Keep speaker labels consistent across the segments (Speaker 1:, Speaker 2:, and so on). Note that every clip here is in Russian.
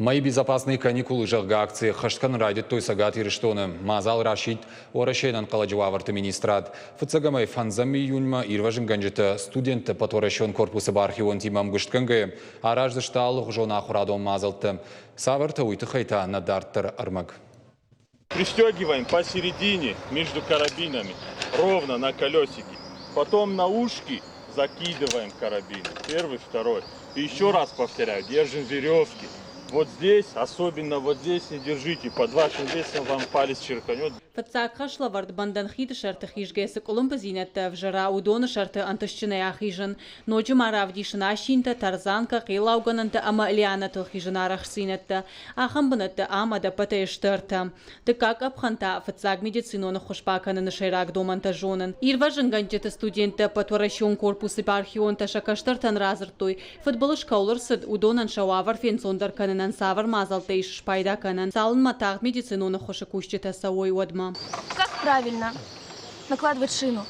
Speaker 1: Мои безопасные каникулы жагга акции хашткан радит той сагат ириштоны. Мазал Рашид орашейнан каладжуаварты министрат. Фыцагамай фанзами июньма ирважин ганжета студенты потворащен корпусы бархион тимам гыштканга. Араждыштал жона ахурадом мазалты. Саварта уйтыхайта надарттар армаг.
Speaker 2: Пристегиваем посередине между карабинами, ровно на колесике. Потом на ушки закидываем карабин. Первый, второй. И еще раз повторяю, держим веревки. Вот здесь, особенно вот здесь не держите, под вашим весом вам палец черканет.
Speaker 3: فتساق خشلا ورد بندن خيد شرط خيش جيس قلم بزينة فجرا ودون شرط أنتشتنا يا خيجن نوج ما رافديشن عشين ترزان كقيلا وجنن أما إليانا تخيجن عرخسينة أخم بنت أما دبته يشترت دكاك أبخنتا فتساق ميديسينون خشباكن نشيراك دومن تجونن إيرفجن جنجت ستودينت بتورشون كوربوس بارخيون تشكشترتن رازرتوي فتبلش كولرسد ودونن شوافر فين صندر كنن سافر مازلتيش شبايدا كنن سالن متاق ميديسينون خشكوشت تسوي ودما.
Speaker 4: Как правильно накладывать шину?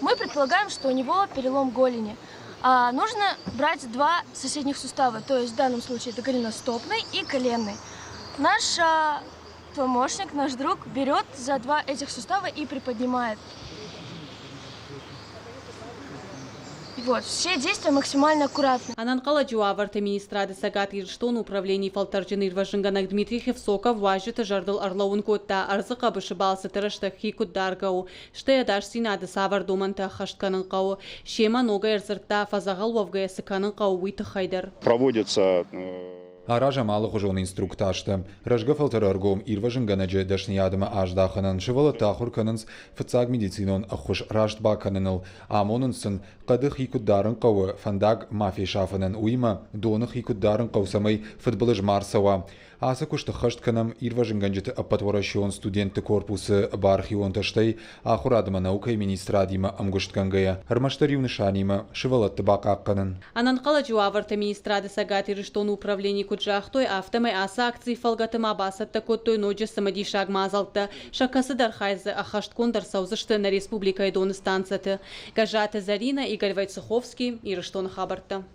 Speaker 4: Мы предполагаем, что у него перелом голени. Нужно брать два соседних сустава, то есть в данном случае это голеностопный и коленный. Наш помощник, наш друг берет за два этих сустава и приподнимает. Вот, все действия максимально аккуратны.
Speaker 3: Ананкала Джуаварта министрады сагат ирштон управлений фалтарджин ирважинганак Дмитрий Хевсоков важит жардал Орлаун котта арзыка бышыбалсы тырышты хикут даргау. Штая даш синады савар думанта хаштканын қау. Шема нога эрзыртта фазагал вовгая сыканын қау уйты хайдар.
Speaker 5: Проводится
Speaker 1: Аража малы хужон инструктажты. Рожгафалтар аргом ирважин ганадже дашниядыма аждаханан шывала тахур кананс фыцаг медицинон ахуш раштба кананыл. Амонынсын қадых икуддарын қауы фандаг мафия шафанан уйма донық икуддарын қаусамай футболыж марсава. Аса кушты хашт канам ирважин ганджеты апатворащион студенты корпусы бархион таштай ахурадыма наукай министрадима амгушткангая. Армаштаривны шанима шывала табака канан.
Speaker 3: Ананкала Джуаварта министрады сагат ирштон управлений Джахтой автомай аса акции фалгатыма басатта коттой ноджи самади шаг мазалта шакасы дархайзы ахашткон дарсаузышты на республика и дон станцаты. Гажата Зарина, Игорь Войцеховский, Ирштон Хабарта.